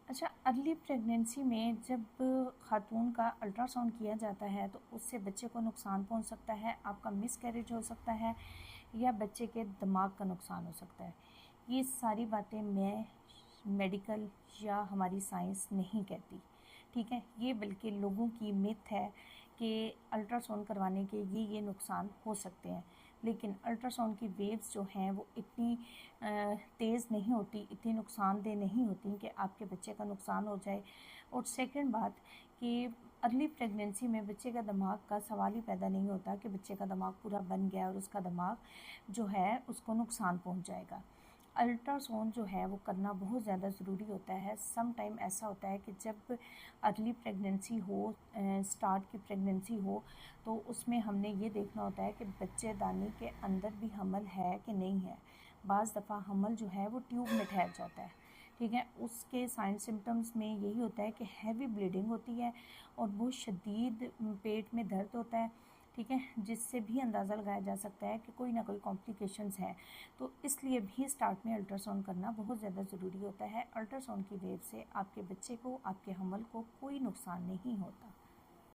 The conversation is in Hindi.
अच्छा, अर्ली प्रेगनेंसी में जब खातून का अल्ट्रासाउंड किया जाता है तो उससे बच्चे को नुकसान पहुंच सकता है, आपका मिसकैरेज हो सकता है या बच्चे के दिमाग का नुकसान हो सकता है। ये सारी बातें मैं मेडिकल या हमारी साइंस नहीं कहती, ठीक है। ये बल्कि लोगों की मिथ है कि अल्ट्रासाउंड करवाने के ये नुकसान हो सकते हैं, लेकिन अल्ट्रासाउंड की वेव्स जो हैं वो इतनी तेज़ नहीं होती, इतनी नुकसानदेह नहीं होती कि आपके बच्चे का नुकसान हो जाए। और सेकंड बात कि अर्ली प्रेगनेंसी में बच्चे का दिमाग का सवाल ही पैदा नहीं होता कि बच्चे का दिमाग पूरा बन गया और उसका दिमाग जो है उसको नुकसान पहुंच जाएगा। अल्ट्रासाउंड जो है वो करना बहुत ज़्यादा ज़रूरी होता है। सम टाइम ऐसा होता है कि जब अर्ली प्रेगनेंसी हो, स्टार्ट की प्रेगनेंसी हो, तो उसमें हमने ये देखना होता है कि बच्चेदानी के अंदर भी हमल है कि नहीं है। बाज़ दफ़ा हमल जो है वो ट्यूब में ठहर जाता है, ठीक है। उसके साइन सिम्टम्स में यही होता है कि हैवी ब्लीडिंग होती है और बहुत शदीद पेट में दर्द होता है, ठीक है, जिससे भी अंदाज़ा लगाया जा सकता है कि कोई ना कोई कॉम्प्लिकेशंस हैं। तो इसलिए भी स्टार्ट में अल्ट्रासाउंड करना बहुत ज़्यादा ज़रूरी होता है। अल्ट्रासाउंड की वेव से आपके बच्चे को, आपके हमल को कोई नुकसान नहीं होता।